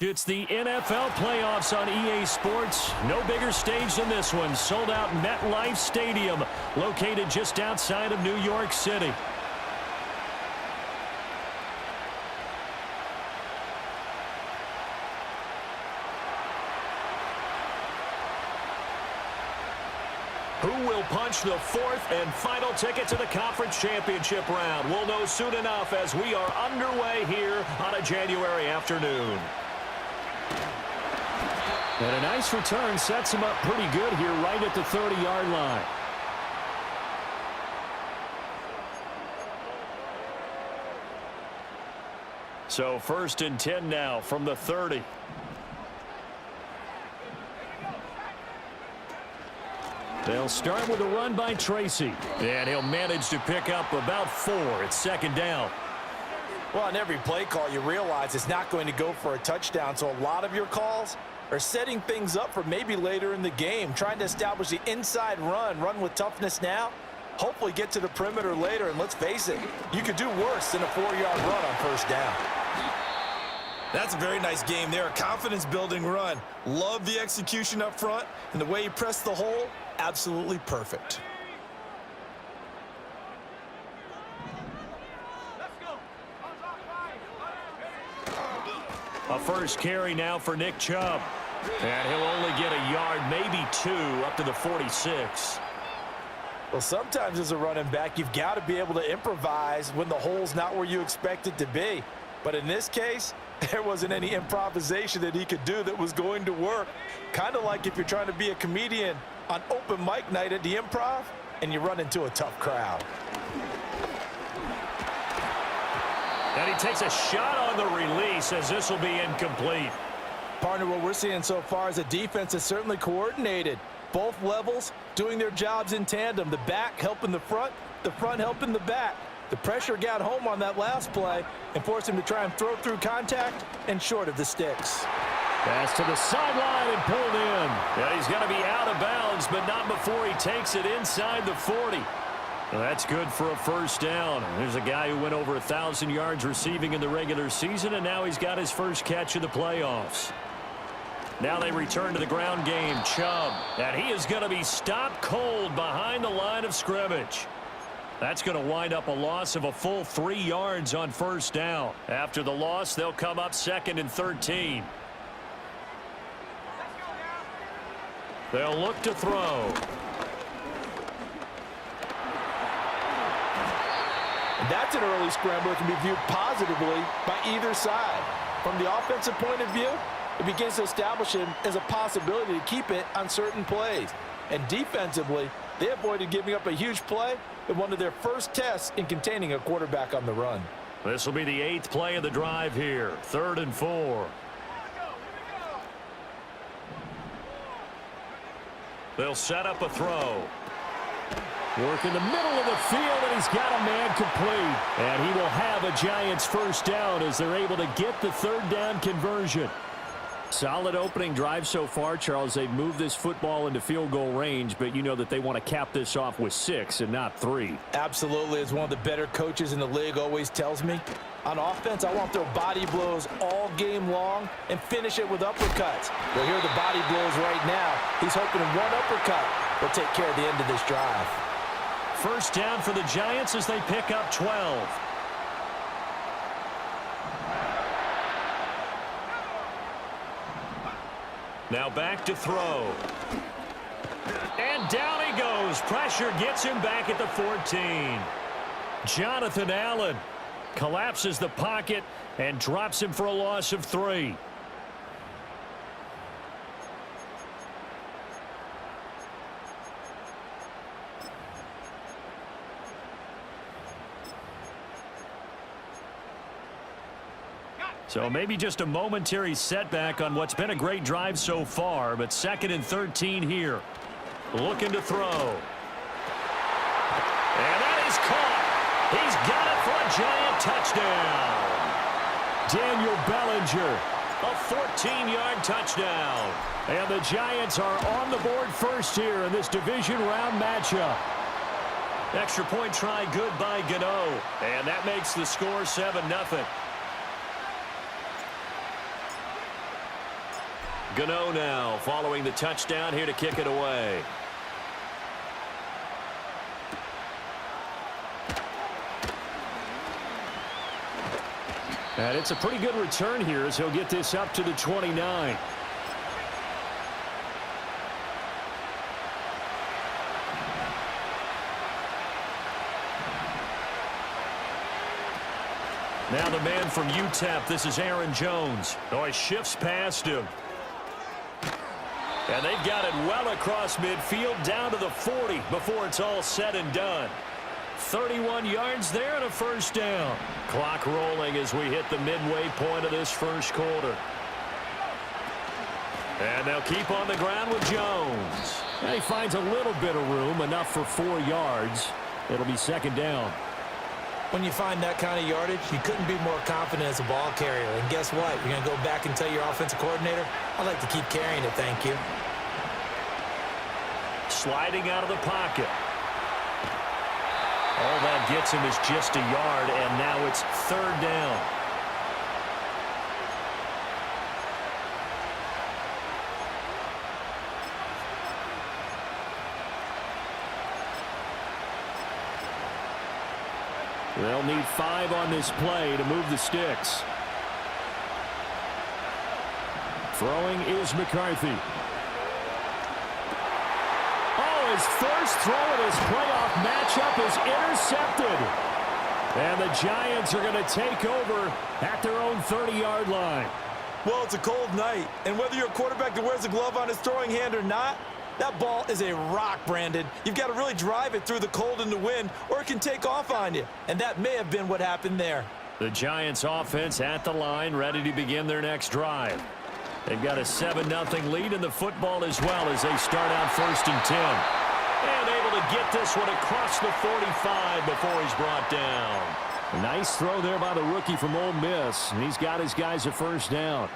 It's the NFL playoffs on EA Sports. No bigger stage than this one. Sold out MetLife Stadium, located just outside of New York City. punch the fourth and final ticket to the conference championship round. We'll know soon enough as we are underway here on a January afternoon. And a nice return sets him up pretty good here right at the 30-yard line. So 1st and 10 now from the 30. They'll start with a run by Tracy. And he'll manage to pick up about 4. It's 2nd down. Well, on every play call, you realize it's not going to go for a touchdown. So a lot of your calls are setting things up for maybe later in the game, trying to establish the inside run with toughness now, hopefully get to the perimeter later. And let's face it, you could do worse than a 4-yard run on 1st down. That's a very nice game there. A confidence-building run. Love the execution up front, and the way he pressed the hole, absolutely perfect. A first carry now for Nick Chubb. And he'll only get a yard, maybe 2, up to the 46. Well, sometimes as a running back, you've got to be able to improvise when the hole's not where you expect it to be. But in this case, there wasn't any improvisation that he could do that was going to work. Kind of like if you're trying to be a comedian on open mic night at the Improv and you run into a tough crowd. And he takes a shot on the release as this will be incomplete. Partner, what we're seeing so far is a defense that's certainly coordinated. Both levels doing their jobs in tandem. The back helping the front helping the back. The pressure got home on that last play and forced him to try and throw through contact and short of the sticks. Pass to the sideline and pulled in. Yeah, he's going to be out of bounds, but not before he takes it inside the 40. Well, that's good for a 1st down. There's a guy who went over 1,000 yards receiving in the regular season, and now he's got his first catch in the playoffs. Now they return to the ground game. Chubb, and he is going to be stopped cold behind the line of scrimmage. That's going to wind up a loss of a full 3 yards on 1st down. After the loss, they'll come up 2nd and 13. They'll look to throw. That's an early scramble that can be viewed positively by either side. From the offensive point of view, it begins to establish him as a possibility to keep it on certain plays. And defensively, they avoided giving up a huge play in one of their first tests in containing a quarterback on the run. This will be the 8th play of the drive here. 3rd and 4. They'll set up a throw. Work in the middle of the field, and he's got a man complete. And he will have a Giants 1st down as they're able to get the 3rd down conversion. Solid opening drive so far, Charles. They've moved this football into field goal range, but you know that they want to cap this off with 6 and not 3. Absolutely. As one of the better coaches in the league always tells me, on offense, I want to throw body blows all game long and finish it with uppercuts. Well, here are the body blows right now. He's hoping one uppercut will take care of the end of this drive. 1st down for the Giants as they pick up 12. Now back to throw. And down he goes. Pressure gets him back at the 14. Jonathan Allen collapses the pocket and drops him for a loss of 3. So maybe just a momentary setback on what's been a great drive so far, but 2nd and 13 here. Looking to throw. And that is caught. He's got it for a Giant touchdown. Daniel Bellinger, a 14-yard touchdown. And the Giants are on the board first here in this division round matchup. Extra point try good by Gano. And that makes the score 7-0. Gano now following the touchdown here to kick it away. And it's a pretty good return here as he'll get this up to the 29. Now the man from UTEP, this is Aaron Jones. Oh, he shifts past him. And they've got it well across midfield down to the 40 before it's all said and done. 31 yards there and a first down. Clock rolling as we hit the midway point of this first quarter. And they'll keep on the ground with Jones. And he finds a little bit of room, enough for 4 yards. It'll be second down. When you find that kind of yardage, you couldn't be more confident as a ball carrier. And guess what? You're going to go back and tell your offensive coordinator, I'd like to keep carrying it, thank you. Sliding out of the pocket. All that gets him is just a yard, and now it's third down. They'll need 5 on this play to move the sticks. Throwing is McCarthy. Oh, his first throw of this playoff matchup is intercepted. And the Giants are going to take over at their own 30-yard line. Well, it's a cold night, and whether you're a quarterback that wears a glove on his throwing hand or not, that ball is a rock, Brandon. You've got to really drive it through the cold and the wind, or it can take off on you. And that may have been what happened there. The Giants offense at the line, ready to begin their next drive. They've got a 7-0 lead in the football as well as they start out 1st and 10. And able to get this one across the 45 before he's brought down. A nice throw there by the rookie from Ole Miss. And he's got his guys a first down.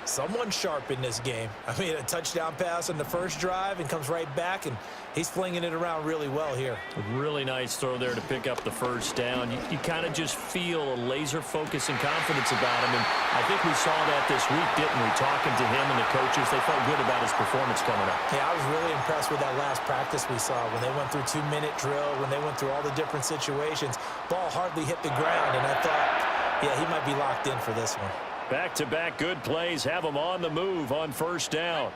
Someone sharp in this game. I mean, a touchdown pass on the first drive and comes right back, and he's flinging it around really well here. A really nice throw there to pick up the first down. You kind of just feel a laser focus and confidence about him, and I think we saw that this week, didn't we? Talking to him and the coaches, they felt good about his performance coming up. Yeah, I was really impressed with that last practice we saw when they went through 2-minute drill, when they went through all the different situations. Ball hardly hit the ground, and I thought, yeah, he might be locked in for this one. Back-to-back good plays have them on the move on first down.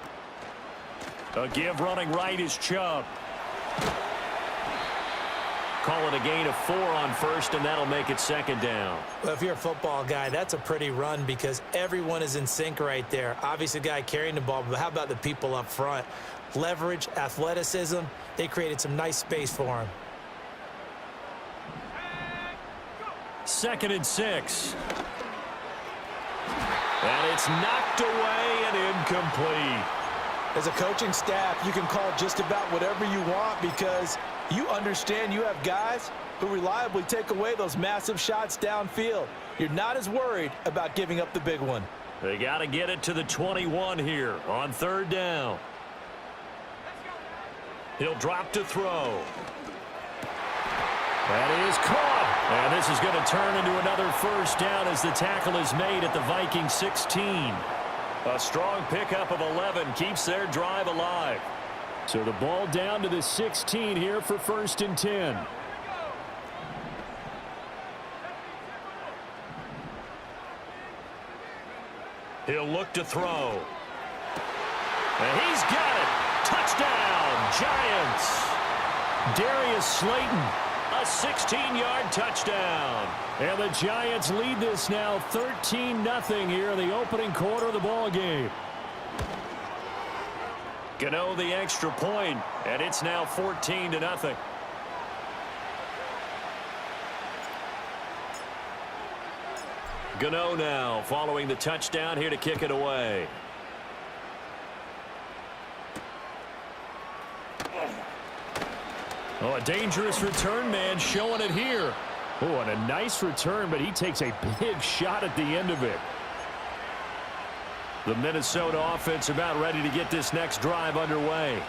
A give running right is Chubb. Call it a gain of 4 on first, and that'll make it second down. Well, if you're a football guy, that's a pretty run because everyone is in sync right there. Obviously, the guy carrying the ball, but how about the people up front? Leverage, athleticism, they created some nice space for him. 2nd and 6. And it's knocked away and incomplete. As a coaching staff, you can call just about whatever you want because you understand you have guys who reliably take away those massive shots downfield. You're not as worried about giving up the big one. They got to get it to the 21 here on 3rd down. He'll drop to throw. That is caught. And this is going to turn into another first down as the tackle is made at the Vikings 16. A strong pickup of 11 keeps their drive alive. So the ball down to the 16 here for 1st and 10. He'll look to throw. And he's got it. Touchdown, Giants. Darius Slayton. A 16-yard touchdown. And the Giants lead this now 13-0 here in the opening quarter of the ball game. Gano the extra point, and it's now 14-0. Gano now following the touchdown here to kick it away. Oh, a dangerous return man showing it here. Oh, and a nice return, but he takes a big shot at the end of it. The Minnesota offense about ready to get this next drive underway.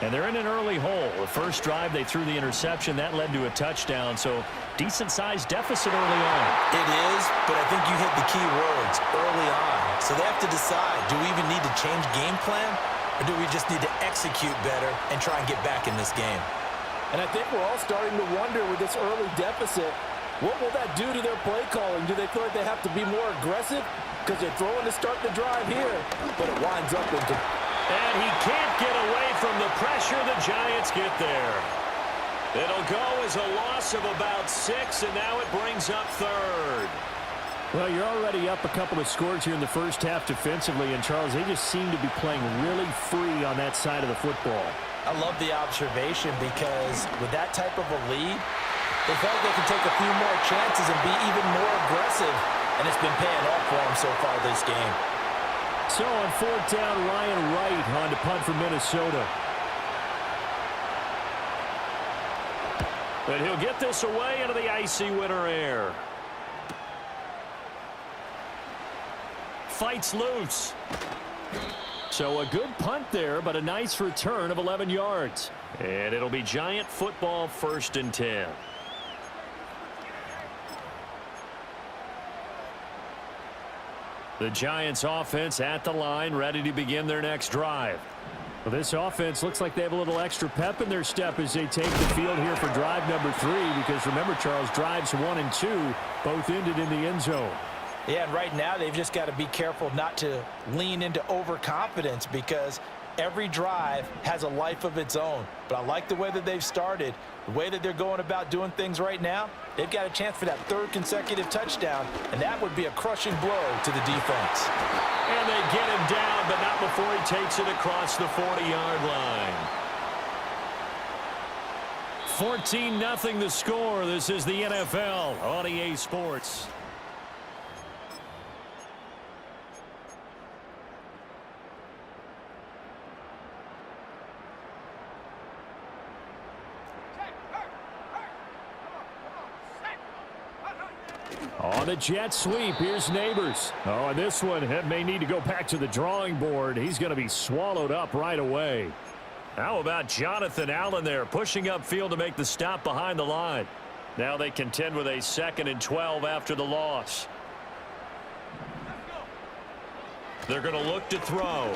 And they're in an early hole. The first drive, they threw the interception. That led to a touchdown, so decent-sized deficit early on. It is, but I think you hit the key words, early on. So they have to decide, do we even need to change game plan, or do we just need to execute better and try and get back in this game? And I think we're all starting to wonder with this early deficit, what will that do to their play calling? Do they feel like they have to be more aggressive? Because they're throwing to start the drive here, but it winds up into... And he can't get away from the pressure. The Giants get there. It'll go as a loss of about 6, and now it brings up third. Well, you're already up a couple of scores here in the first half defensively, and Charles, they just seem to be playing really free on that side of the football. I love the observation because with that type of a lead, they felt like they can take a few more chances and be even more aggressive, and it's been paying off for them so far this game. So on fourth down, Ryan Wright on to punt for Minnesota. But he'll get this away into the icy winter air. Fights loose. So a good punt there, but a nice return of 11 yards. And it'll be Giant football, 1st and 10. The Giants offense at the line, ready to begin their next drive. Well, this offense looks like they have a little extra pep in their step as they take the field here for drive number 3, because remember, Charles, drives 1 and 2 both ended in the end zone. Yeah, and right now they've just got to be careful not to lean into overconfidence because every drive has a life of its own. But I like the way that they've started, the way that they're going about doing things right now. They've got a chance for that 3rd consecutive touchdown, and that would be a crushing blow to the defense. And they get him down, but not before he takes it across the 40-yard line. 14-0 the score. This is the NFL on EA Sports. On the jet sweep, here's Neighbors. Oh, and this one may need to go back to the drawing board. He's going to be swallowed up right away. How about Jonathan Allen there, pushing upfield to make the stop behind the line. Now they contend with a 2nd and 12 after the loss. They're going to look to throw.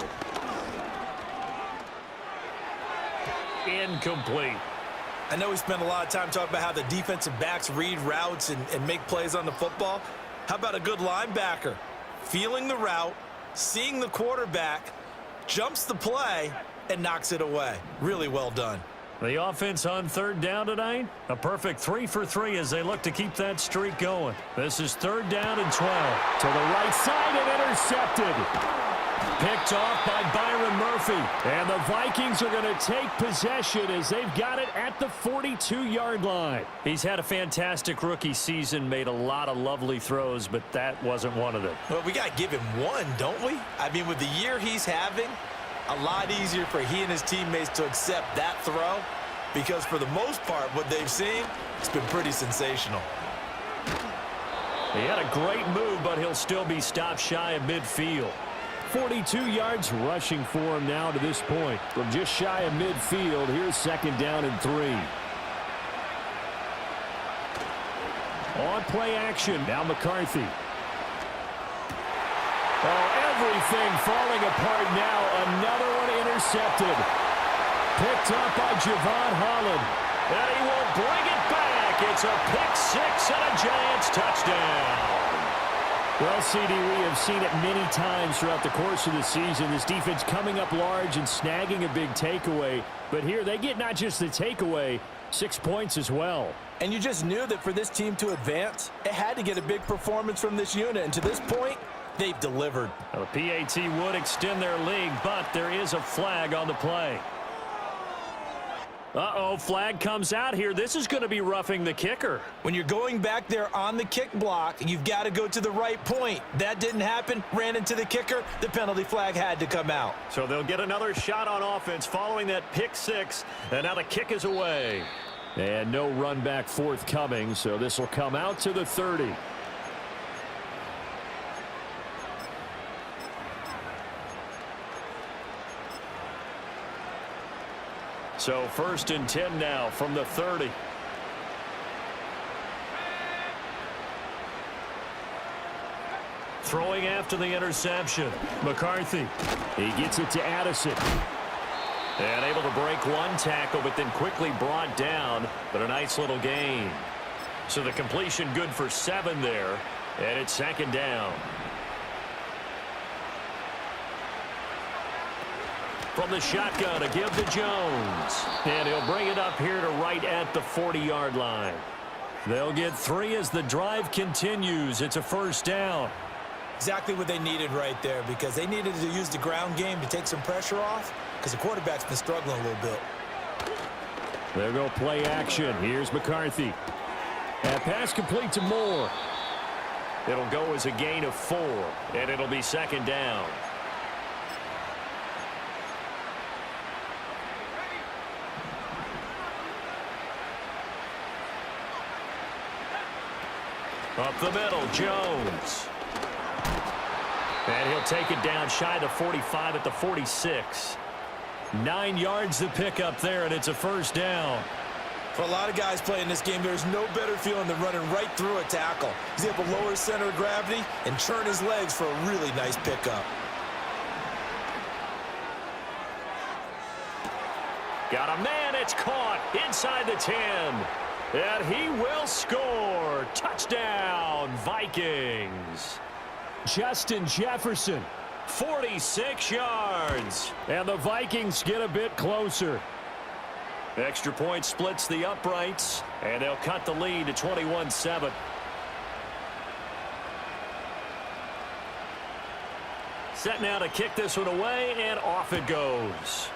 Incomplete. I know we spent a lot of time talking about how the defensive backs read routes and make plays on the football. How about a good linebacker? Feeling the route, seeing the quarterback, jumps the play, and knocks it away. Really well done. The offense on 3rd down tonight, a perfect 3 for 3 as they look to keep that streak going. This is 3rd down and 12. To the right side and intercepted. Picked off by Byron Murphy. And the Vikings are going to take possession as they've got it at the 42-yard line. He's had a fantastic rookie season, made a lot of lovely throws, but that wasn't one of them. Well, we got to give him one, don't we? I mean, with the year he's having, a lot easier for he and his teammates to accept that throw because for the most part, what they've seen, it's been pretty sensational. He had a great move, but he'll still be stopped shy of midfield. 42 yards rushing for him now to this point. From just shy of midfield, here's 2nd down and 3. On play action, now McCarthy. Oh, everything falling apart now. Another one intercepted. Picked up by Javon Holland. And he will bring it back. It's a pick 6 and a Giants touchdown. Well, CD, we have seen it many times throughout the course of the season. This defense coming up large and snagging a big takeaway. But here they get not just the takeaway, 6 points as well. And you just knew that for this team to advance, it had to get a big performance from this unit. And to this point, they've delivered. Well, the PAT would extend their lead, but there is a flag on the play. Uh-oh, flag comes out here. This is going to be roughing the kicker. When you're going back there on the kick block, you've got to go to the right point. That didn't happen, ran into the kicker. The penalty flag had to come out. So they'll get another shot on offense following that pick 6, and now the kick is away. And no run back forthcoming, so this will come out to the 30. So 1st and 10 now from the 30. Throwing after the interception. McCarthy. He gets it to Addison. And able to break one tackle, but then quickly brought down. But a nice little gain. So the completion good for 7 there. And it's 2nd down. From the shotgun, a give to Jones. And he'll bring it up here to right at the 40-yard line. They'll get 3 as the drive continues. It's a first down. Exactly what they needed right there, because they needed to use the ground game to take some pressure off, because the quarterback's been struggling a little bit. There go play action. Here's McCarthy. And pass complete to Moore. It'll go as a gain of 4, and it'll be second down. Up the middle, Jones. And he'll take it down shy of the 45 at the 46. 9 yards to pick up there, and it's a first down. For a lot of guys playing this game, there's no better feeling than running right through a tackle. He's able to lower his center of gravity and churn his legs for a really nice pickup. Got a man, it's caught inside the 10. And he will score. Touchdown, Vikings. Justin Jefferson, 46 yards. And the Vikings get a bit closer. Extra point splits the uprights, and they'll cut the lead to 21-7. Set now to kick this one away, and off it goes.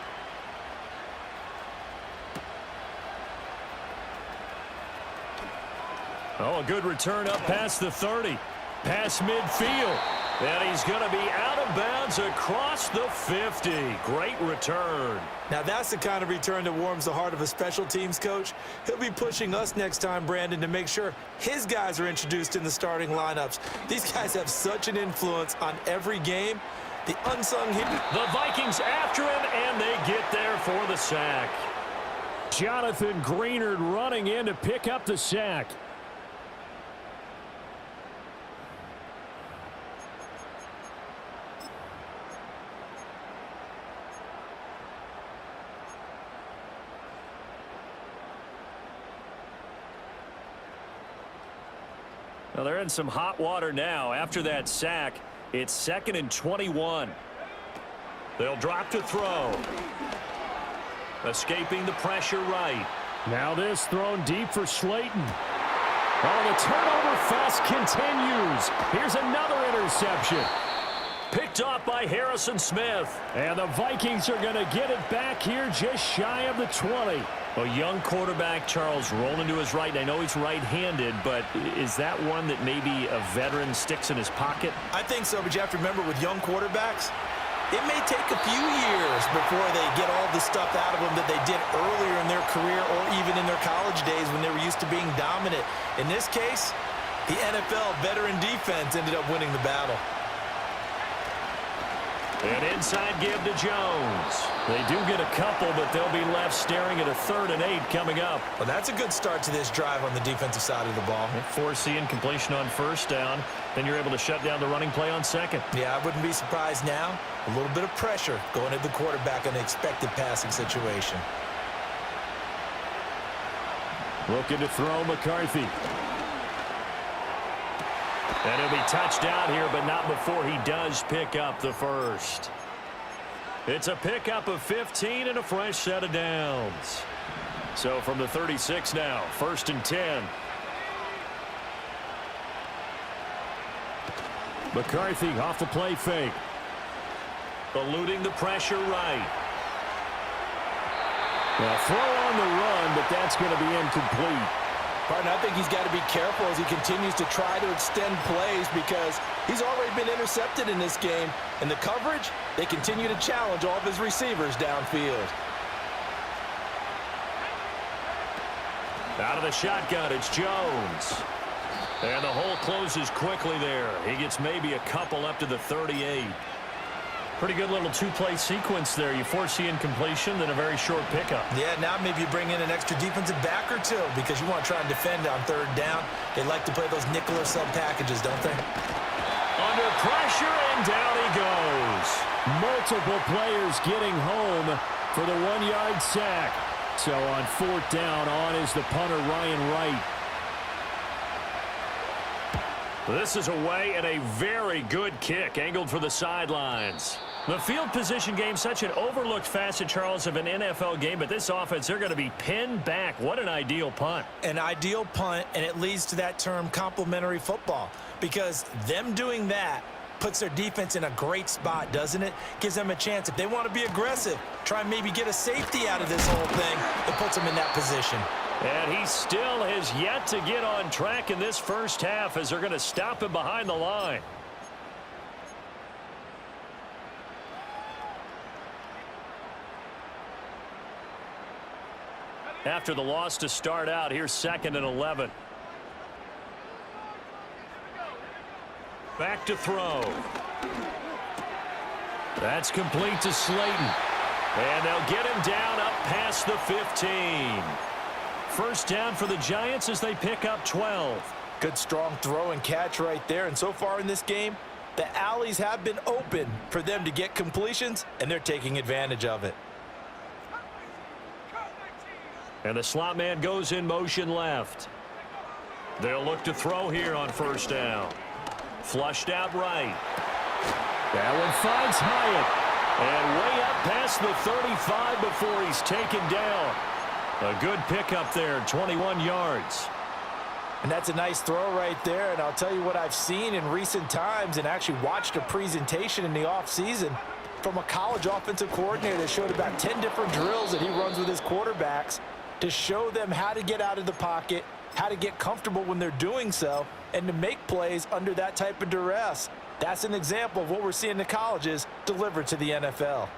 Oh, a good return up past the 30. Past midfield. And he's going to be out of bounds across the 50. Great return. Now that's the kind of return that warms the heart of a special teams coach. He'll be pushing us next time, Brandon, to make sure his guys are introduced in the starting lineups. These guys have such an influence on every game. The unsung hero. The Vikings after him, and they get there for the sack. Jonathan Greenard running in to pick up the sack. Well, they're in some hot water now. After that sack, it's 2nd and 21. They'll drop to throw. Escaping the pressure right. Now this thrown deep for Slayton. Oh, the turnover fest continues. Here's another interception. Picked off by Harrison Smith. And the Vikings are going to get it back here just shy of the 20. A young quarterback, Charles, rolling to his right. I know he's right-handed, but is that one that maybe a veteran sticks in his pocket? I think so, but you have to remember with young quarterbacks, it may take a few years before they get all the stuff out of them that they did earlier in their career or even in their college days when they were used to being dominant. In this case, the NFL veteran defense ended up winning the battle. An inside give to Jones. They do get a couple, but they'll be left staring at a 3rd and 8 coming up. Well, that's a good start to this drive on the defensive side of the ball. Forcing completion on first down. Then you're able to shut down the running play on 2nd. Yeah, I wouldn't be surprised now. A little bit of pressure going at the quarterback in an expected passing situation. Looking to throw McCarthy. And he'll be touched down here, but not before he does pick up the first. It's a pickup of 15 and a fresh set of downs. So from the 36 now, 1st and 10. McCarthy off the play fake. Eluding the pressure right. Now throw on the run, but that's going to be incomplete. Pardon, I think he's got to be careful as he continues to try to extend plays because he's already been intercepted in this game. And the coverage, they continue to challenge all of his receivers downfield. Out of the shotgun, it's Jones. And the hole closes quickly there. He gets maybe a couple up to the 38. Pretty good little two-play sequence there. You force the incompletion, then a very short pickup. Yeah, now maybe you bring in an extra defensive back or two because you want to try and defend on 3rd down. They like to play those nickel or sub packages, don't they? Under pressure, and down he goes. Multiple players getting home for the 1-yard sack. So on 4th down, on is the punter, Ryan Wright. This is away and a very good kick angled for the sidelines. The field position game, such an overlooked facet, Charles, of an NFL game, but this offense, they're going to be pinned back. What an ideal punt. An ideal punt, and it leads to that term complementary football, because them doing that puts their defense in a great spot, doesn't it? Gives them a chance. If they want to be aggressive, try and maybe get a safety out of this whole thing, it puts them in that position. And he still has yet to get on track in this first half as they're going to stop him behind the line. After the loss to start out, here's 2nd and 11. Back to throw. That's complete to Slayton. And they'll get him down up past the 15. First down for the Giants as they pick up 12. Good strong throw and catch right there. And so far in this game, the alleys have been open for them to get completions, and they're taking advantage of it. And the slot man goes in motion left. They'll look to throw here on first down. Flushed out right. That one finds Hyatt. And way up past the 35 before he's taken down. A good pickup there, 21 yards. And that's a nice throw right there. And I'll tell you what I've seen in recent times and actually watched a presentation in the offseason from a college offensive coordinator that showed about 10 different drills that he runs with his quarterbacks to show them how to get out of the pocket, how to get comfortable when they're doing so, and to make plays under that type of duress. That's an example of what we're seeing in the colleges delivered to the NFL.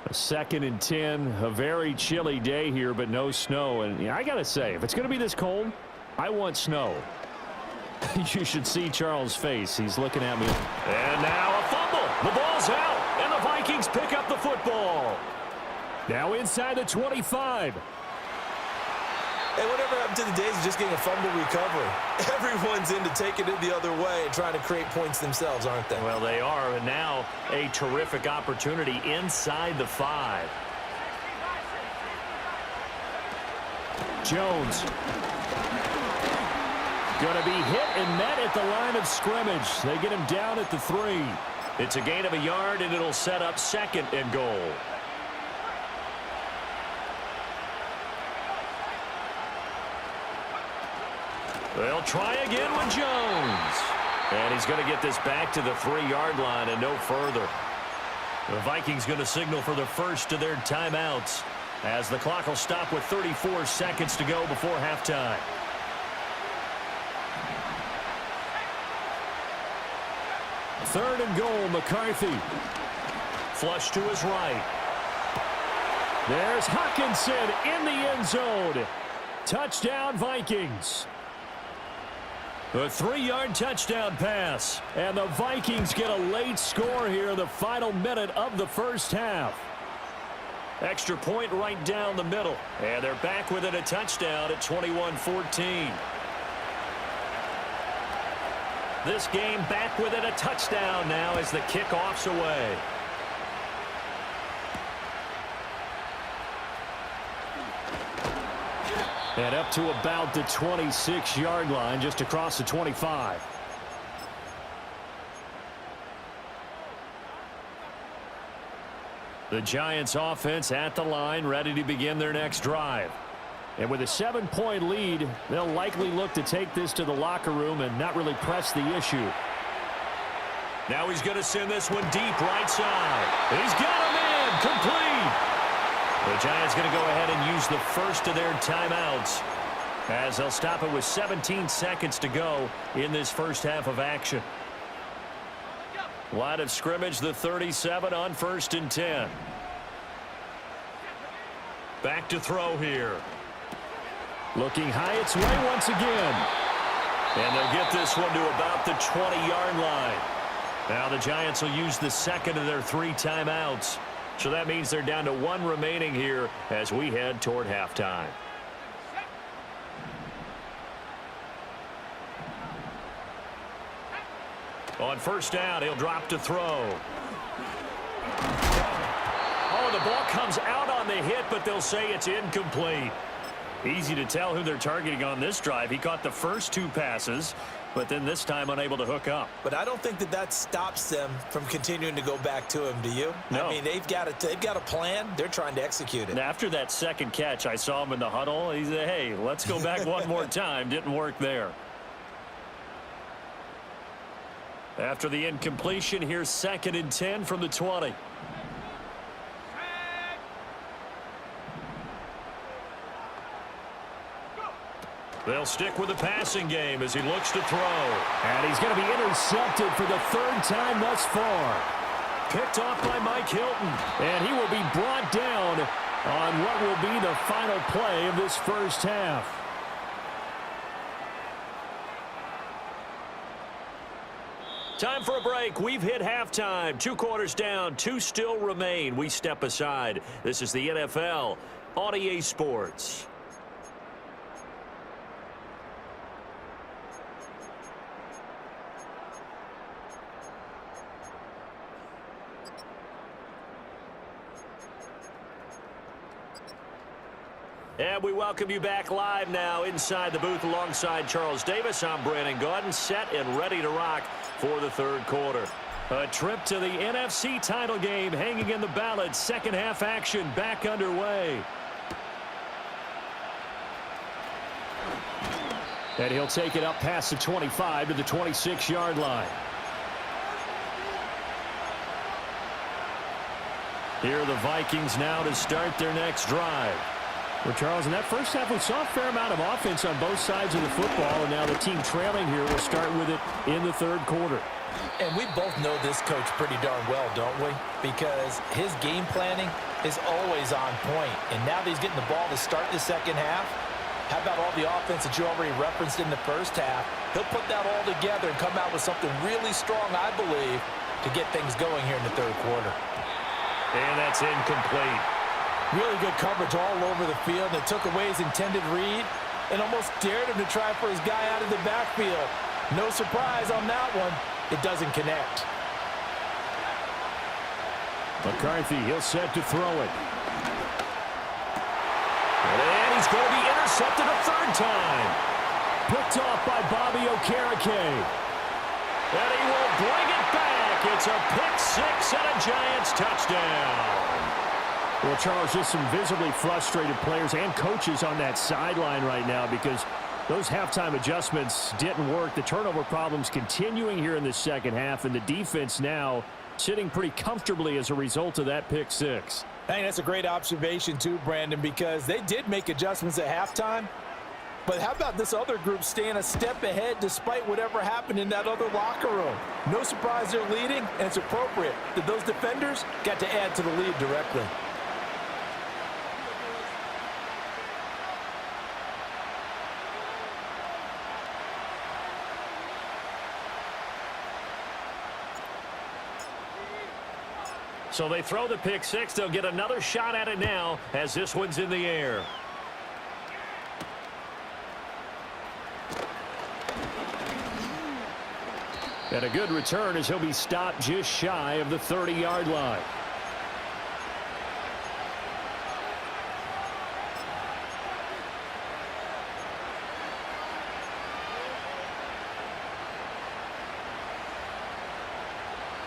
A 2nd and 10, a very chilly day here, but no snow. And I got to say, if it's going to be this cold, I want snow. You should see Charles' face. He's looking at me. And now a fumble. The ball's out, and the Vikings pick up the football. Now inside the 25. And whatever happened to the days of just getting a fumble recovery? Everyone's into taking it the other way and trying to create points themselves, aren't they? Well, they are, and now a terrific opportunity inside the 5. Jones. Going to be hit and met at the line of scrimmage. They get him down at the 3. It's a gain of a yard, and it'll set up 2nd and goal. They'll try again with Jones. And he's going to get this back to the 3-yard line and no further. The Vikings going to signal for the first of their timeouts as the clock will stop with 34 seconds to go before halftime. Third and goal, McCarthy. Flush to his right. There's Hockenson in the end zone. Touchdown, Vikings. A 3-yard touchdown pass. And the Vikings get a late score here in the final minute of the first half. Extra point right down the middle. And they're back within a touchdown at 21-14. This game back within a touchdown now as the kickoff's away. And up to about the 26-yard line, just across the 25. The Giants offense at the line, ready to begin their next drive. And with a 7-point lead, they'll likely look to take this to the locker room and not really press the issue. Now he's going to send this one deep right side. He's got him in, complete. The Giants going to go ahead and use the first of their timeouts as they'll stop it with 17 seconds to go in this first half of action. Line of scrimmage, the 37 on 1st and 10. Back to throw here. Looking Hyatt's way once again. And they'll get this one to about the 20-yard line. Now the Giants will use the second of their 3 timeouts. So that means they're down to 1 remaining here as we head toward halftime. On first down, he'll drop to throw. Oh, the ball comes out on the hit, but they'll say it's incomplete. Easy to tell who they're targeting on this drive. He caught the first 2 passes, but then this time unable to hook up. But I don't think that stops them from continuing to go back to him, do you? No. I mean, they've got a plan. They're trying to execute it. And after that second catch, I saw him in the huddle. He said, hey, let's go back one more time. Didn't work there. After the incompletion, here's 2nd and 10 from the 20. They'll stick with the passing game as he looks to throw. And he's going to be intercepted for the 3rd time thus far. Picked off by Mike Hilton. And he will be brought down on what will be the final play of this first half. Time for a break. We've hit halftime. 2 quarters down. 2 still remain. We step aside. This is the NFL on EA Sports. And we welcome you back live now inside the booth alongside Charles Davis. I'm Brandon Gaudin, set and ready to rock for the 3rd quarter. A trip to the NFC title game hanging in the balance. Second half action back underway. And he'll take it up past the 25 to the 26-yard line. Here are the Vikings now to start their next drive. Well, Charles, in that first half, we saw a fair amount of offense on both sides of the football, and now the team trailing here will start with it in the 3rd quarter. And we both know this coach pretty darn well, don't we? Because his game planning is always on point. And now that he's getting the ball to start the second half, how about all the offense that you already referenced in the first half? He'll put that all together and come out with something really strong, I believe, to get things going here in the 3rd quarter. And that's incomplete. Really good coverage all over the field. It took away his intended read and almost dared him to try for his guy out of the backfield. No surprise on that one. It doesn't connect. McCarthy, he'll set to throw it. And he's going to be intercepted a 3rd time. Picked off by Bobby Okereke. And he will bring it back. It's a pick-6 and a Giants touchdown. Well, Charles, just some visibly frustrated players and coaches on that sideline right now because those halftime adjustments didn't work. The turnover problems continuing here in the second half, and the defense now sitting pretty comfortably as a result of that pick-6. Hey, that's a great observation too, Brandon, because they did make adjustments at halftime. But how about this other group staying a step ahead despite whatever happened in that other locker room? No surprise they're leading, and it's appropriate that those defenders got to add to the lead directly. So they throw the pick-6. They'll get another shot at it now as this one's in the air. And a good return as he'll be stopped just shy of the 30-yard line.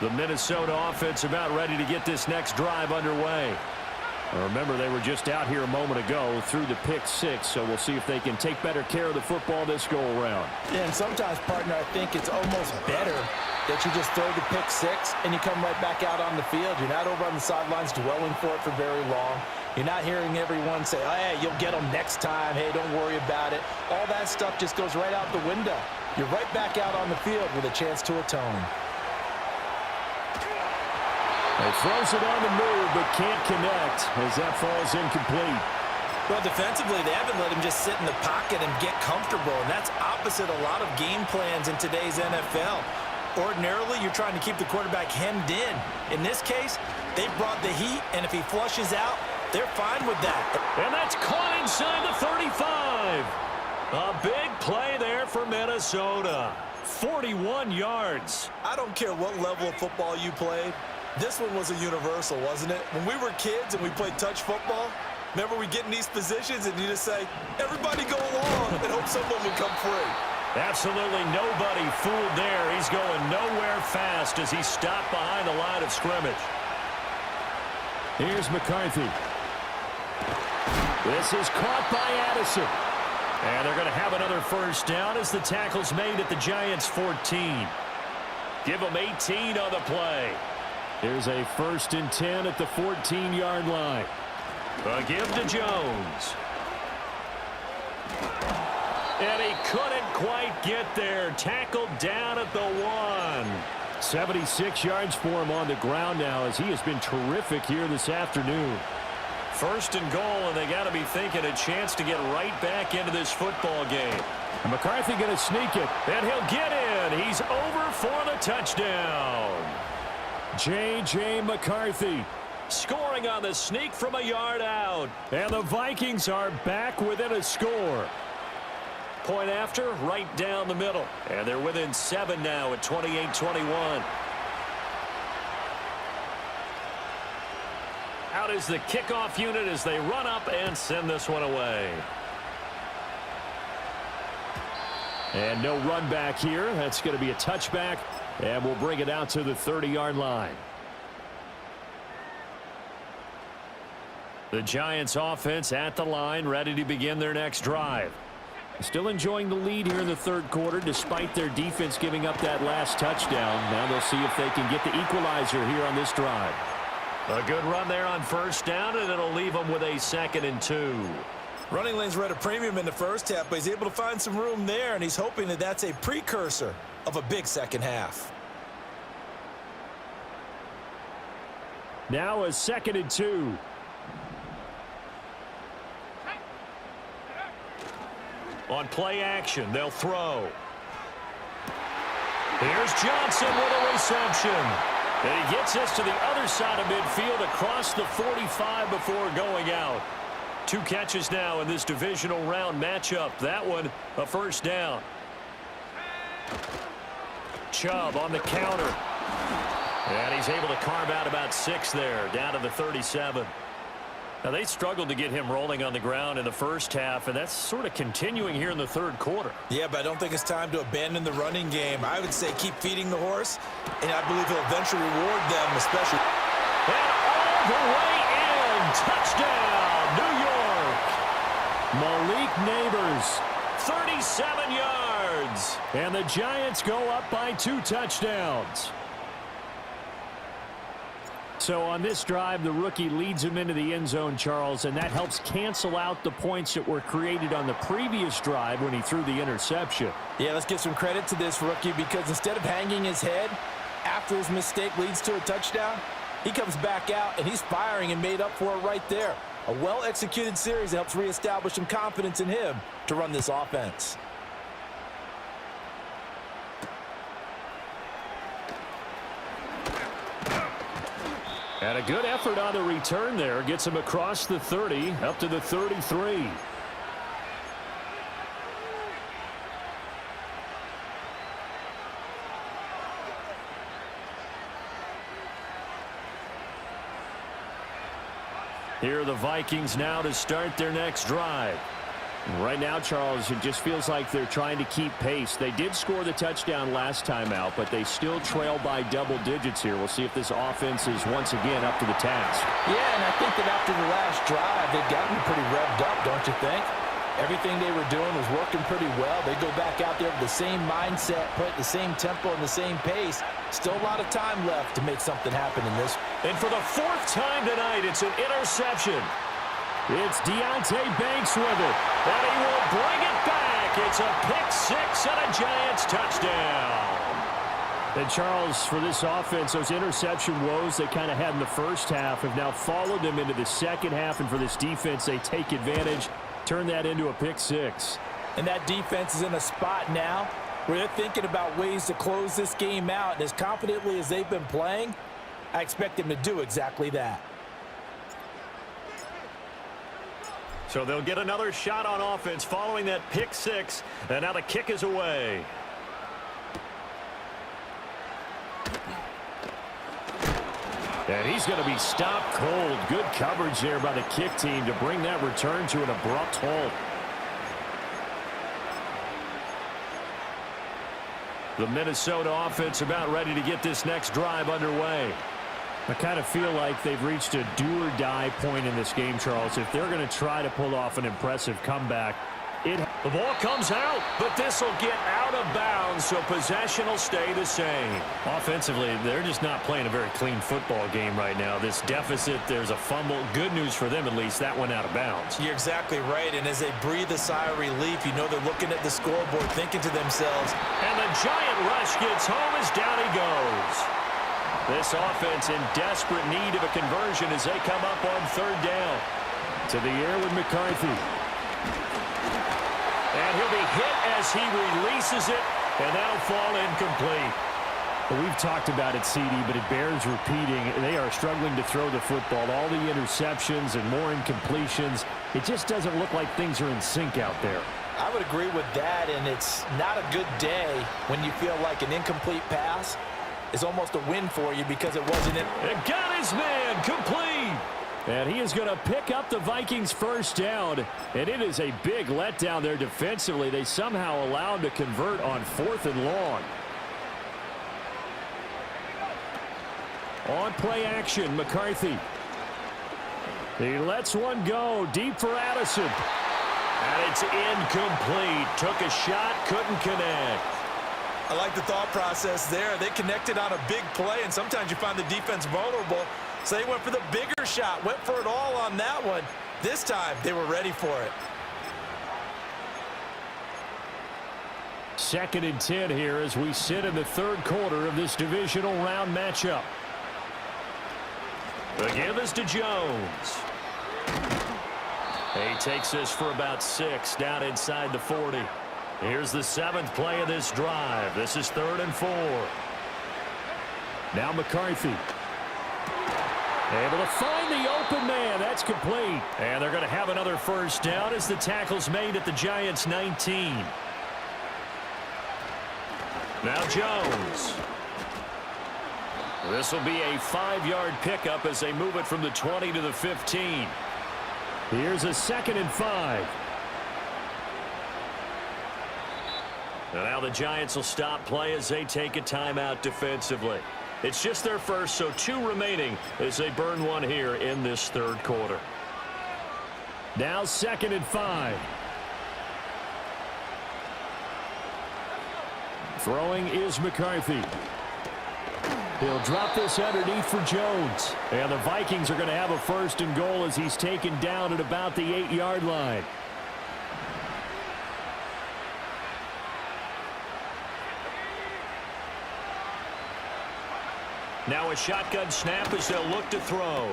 The Minnesota offense about ready to get this next drive underway. Remember, they were just out here a moment ago through the pick-6, so we'll see if they can take better care of the football this go-around. Yeah, and sometimes, partner, I think it's almost better that you just throw the pick-6 and you come right back out on the field. You're not over on the sidelines dwelling for it for very long. You're not hearing everyone say, oh, hey, you'll get them next time. Hey, don't worry about it. All that stuff just goes right out the window. You're right back out on the field with a chance to atone. He throws it on the move, but can't connect as that falls incomplete. Well, defensively, they haven't let him just sit in the pocket and get comfortable, and that's opposite a lot of game plans in today's NFL. Ordinarily, you're trying to keep the quarterback hemmed in. In this case, they brought the heat, and if he flushes out, they're fine with that. And that's caught inside the 35. A big play there for Minnesota. 41 yards. I don't care what level of football you played. This one was a universal, wasn't it? When we were kids and we played touch football, Remember, we get in these positions and you just say, everybody go along and hope someone will come free. Absolutely nobody fooled there. He's going nowhere fast as he stopped behind the line of scrimmage. Here's McCarthy. This is caught by Addison. And they're going to have another first down as the tackle's made at the Giants' 14. Give them 18 on the play. Here's a 1st and 10 at the 14-yard line. A give to Jones. And he couldn't quite get there. Tackled down at the 1. 76 yards for him on the ground now as he has been terrific here this afternoon. 1st and goal, and they got to be thinking a chance to get right back into this football game. And McCarthy going to sneak it, and he'll get in. He's over for the touchdown. J.J. McCarthy scoring on the sneak from a yard out. And the Vikings are back within a score. Point after, right down the middle. And they're within 7 now at 28-21. Out is the kickoff unit as they run up and send this one away. And no run back here. That's going to be a touchback. And we'll bring it out to the 30-yard line. The Giants offense at the line, ready to begin their next drive. Still enjoying the lead here in the 3rd quarter despite their defense giving up that last touchdown. Now they'll see if they can get the equalizer here on this drive. A good run there on 1st down, and it'll leave them with a 2nd and 2. Running lanes were at a premium in the first half, but he's able to find some room there, and he's hoping that that's a precursor of a big second half. Now a 2nd and 2. On play action, they'll throw. Here's Johnson with a reception. And he gets us to the other side of midfield across the 45 before going out. 2 catches now in this divisional round matchup. That one, a 1st down. Chubb on the counter. And he's able to carve out about 6 there, down to the 37. Now, they struggled to get him rolling on the ground in the first half, and that's sort of continuing here in the 3rd quarter. Yeah, but I don't think it's time to abandon the running game. I would say keep feeding the horse, and I believe he'll eventually reward them, especially. And all the way in. Touchdown, New York. Malik Neighbors, 37 yards. And the Giants go up by 2 touchdowns. So on this drive, the rookie leads him into the end zone, Charles, and that helps cancel out the points that were created on the previous drive when he threw the interception. Yeah, let's give some credit to this rookie because instead of hanging his head after his mistake leads to a touchdown, he comes back out and he's firing and made up for it right there. A well-executed series helps reestablish some confidence in him to run this offense. And a good effort on the return there. Gets him across the 30, up to the 33. Here are the Vikings now to start their next drive. Right now, Charles, it just feels like they're trying to keep pace. They did score the touchdown last time out, but they still trail by double digits here. We'll see if this offense is once again up to the task. Yeah, and I think that after the last drive, they've gotten pretty revved up, don't you think? Everything they were doing was working pretty well. They go back out there with the same mindset, play at the same tempo and the same pace. Still a lot of time left to make something happen in this. And for the 4th time tonight, it's an interception. It's Deonte Banks with it, and he will bring it back. It's a pick-6 and a Giants touchdown. And, Charles, for this offense, those interception woes they kind of had in the first half have now followed them into the second half, and for this defense, they take advantage, turn that into a pick-6. And that defense is in a spot now where they're thinking about ways to close this game out, and as confidently as they've been playing, I expect them to do exactly that. So they'll get another shot on offense following that pick-6, and now the kick is away. And he's going to be stopped cold. Good coverage there by the kick team to bring that return to an abrupt halt. The Minnesota offense about ready to get this next drive underway. I kind of feel like they've reached a do-or-die point in this game, Charles. If they're going to try to pull off an impressive comeback, the ball comes out, but this will get out of bounds, so possession will stay the same. Offensively, they're just not playing a very clean football game right now. This deficit, there's a fumble. Good news for them, at least. That went out of bounds. You're exactly right, and as they breathe a sigh of relief, you know they're looking at the scoreboard, thinking to themselves. And the giant rush gets home as down he goes. This offense in desperate need of a conversion as they come up on third down. To the air with McCarthy. And he'll be hit as he releases it, and that'll fall incomplete. Well, we've talked about it, CD, but it bears repeating. They are struggling to throw the football. All the interceptions and more incompletions. It just doesn't look like things are in sync out there. I would agree with that, and it's not a good day when you feel like an incomplete pass is almost a win for you because it wasn't in. And got his man complete. And he is going to pick up the Vikings first down. And it is a big letdown there defensively. They somehow allowed to convert on 4th and long. On play action, McCarthy. He lets one go deep for Addison. And it's incomplete. Took a shot, couldn't connect. I like the thought process there. They connected on a big play, and sometimes you find the defense vulnerable. So they went for the bigger shot, went for it all on that one. This time, they were ready for it. 2nd and 10 here as we sit in the third quarter of this divisional round matchup. The give is to Jones. He takes this for about 6 down inside the 40. Here's the 7th play of this drive. This is 3rd and 4. Now McCarthy. Able to find the open man. That's complete. And they're going to have another first down as the tackle's made at the Giants' 19. Now Jones. This will be a 5-yard pickup as they move it from the 20 to the 15. Here's a 2nd and 5. And now the Giants will stop play as they take a timeout defensively. It's just their first, so 2 remaining as they burn one here in this third quarter. Now 2nd and 5. Throwing is McCarthy. He'll drop this underneath for Jones. And the Vikings are going to have a 1st and goal as he's taken down at about the 8-yard line. Now a shotgun snap as they'll look to throw.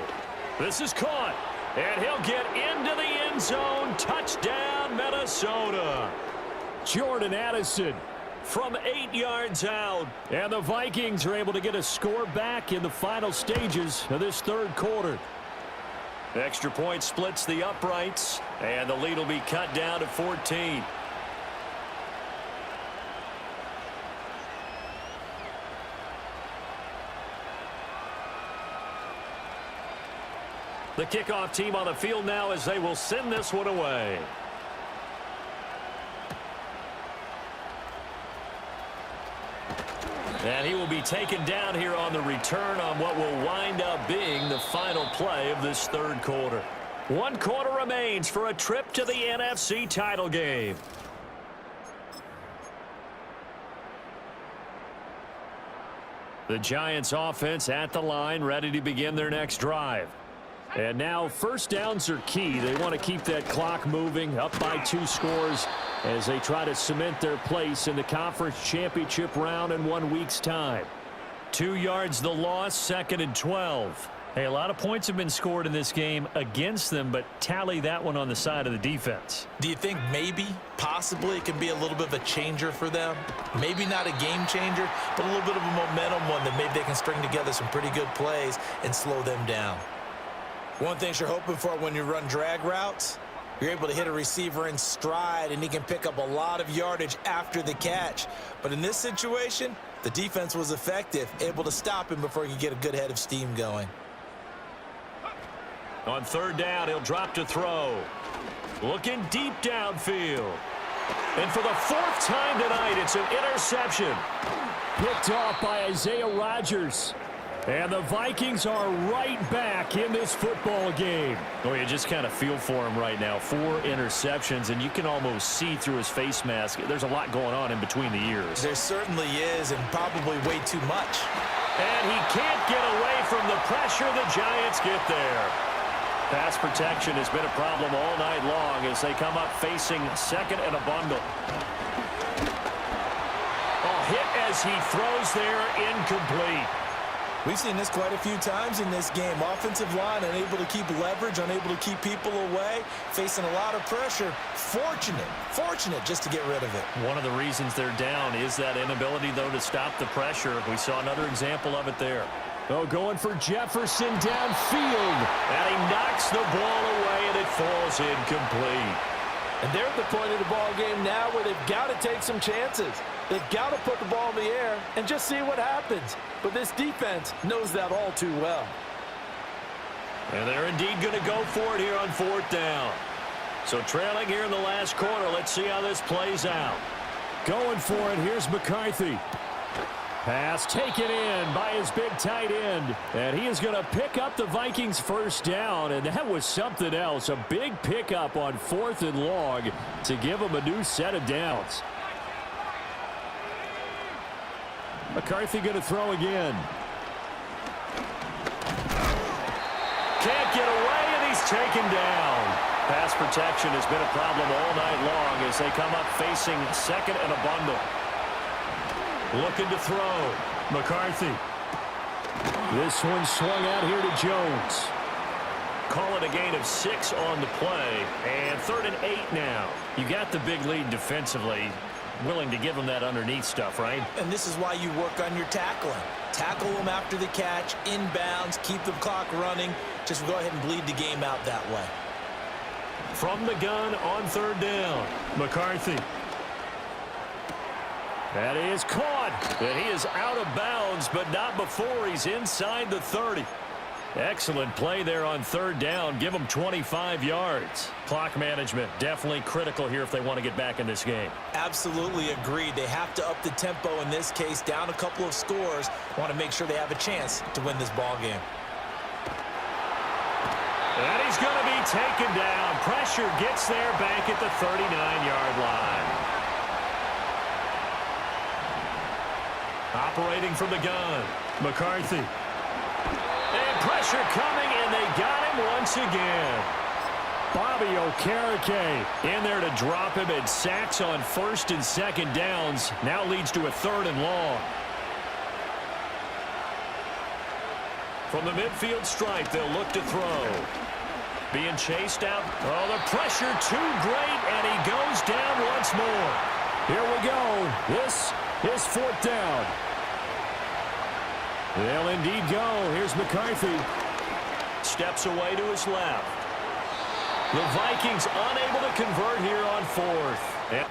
This is caught. And he'll get into the end zone. Touchdown, Minnesota. Jordan Addison from 8 yards out. And the Vikings are able to get a score back in the final stages of this third quarter. Extra point splits the uprights. And the lead will be cut down to 14. The kickoff team on the field now as they will send this one away. And he will be taken down here on the return on what will wind up being the final play of this third quarter. 1 quarter remains for a trip to the NFC title game. The Giants offense at the line, ready to begin their next drive. And now first downs are key. They want to keep that clock moving, up by 2 scores as they try to cement their place in the conference championship round in 1 week's time. 2 yards the loss, 2nd and 12. Hey, a lot of points have been scored in this game against them, but tally that one on the side of the defense. Do you think maybe, possibly, it can be a little bit of a changer for them? Maybe not a game changer, but a little bit of a momentum one that maybe they can string together some pretty good plays and slow them down. One thing you're hoping for when you run drag routes, you're able to hit a receiver in stride, and he can pick up a lot of yardage after the catch. But in this situation, the defense was effective, able to stop him before he could get a good head of steam going. On third down, he'll drop to throw. Looking deep downfield. And for the fourth time tonight, it's an interception. Picked off by Isaiah Rodgers. And the Vikings are right back in this football game. Oh, you just kind of feel for him right now. 4 interceptions, and you can almost see through his face mask. There's a lot going on in between the ears. There certainly is, and probably way too much. And he can't get away from the pressure. The Giants get there. Pass protection has been a problem all night long as they come up facing second and a bundle. Hit as he throws there, incomplete. We've seen this quite a few times in this game. Offensive line unable to keep leverage, unable to keep people away, facing a lot of pressure. Fortunate just to get rid of it. One of the reasons they're down is that inability, though, to stop the pressure. We saw another example of it there. Oh, going for Jefferson downfield. And he knocks the ball away, and it falls incomplete. And they're at the point of the ball game now where they've got to take some chances. They've got to put the ball in the air and just see what happens. But this defense knows that all too well. And they're indeed going to go for it here on fourth down. So trailing here in the last quarter, let's see how this plays out. Going for it, here's McCarthy. Pass taken in by his big tight end. And he is going to pick up the Vikings first down. And that was something else. A big pickup on 4th and long to give them a new set of downs. McCarthy going to throw again. Can't get away, and he's taken down. Pass protection has been a problem all night long as they come up facing second and a bundle. Looking to throw. McCarthy. This one swung out here to Jones. Call it a gain of 6 on the play. And 3rd and 8 now. You got the big lead defensively. Willing to give them that underneath stuff, right? And this is why you work on your tackling. Tackle them after the catch, inbounds, keep the clock running. Just go ahead and bleed the game out that way. From the gun on 3rd down. McCarthy. That is caught. And he is out of bounds, but not before he's inside the 30. Excellent play there on 3rd down. Give them 25 yards. Clock management definitely critical here if they want to get back in this game. Absolutely agreed. They have to up the tempo in this case, down a couple of scores. Want to make sure they have a chance to win this ball game. And he's going to be taken down. Pressure gets there back at the 39-yard line. Operating from the gun, McCarthy. And pressure coming, and they got him once again. Bobby Okereke in there to drop him, and sacks on 1st and 2nd downs. Now leads to a 3rd and long. From the midfield stripe, they'll look to throw. Being chased out. Oh, the pressure too great, and he goes down once more. Here we go. This is 4th down. They'll indeed go. Here's McCarthy. Steps away to his left. The Vikings unable to convert here on 4th.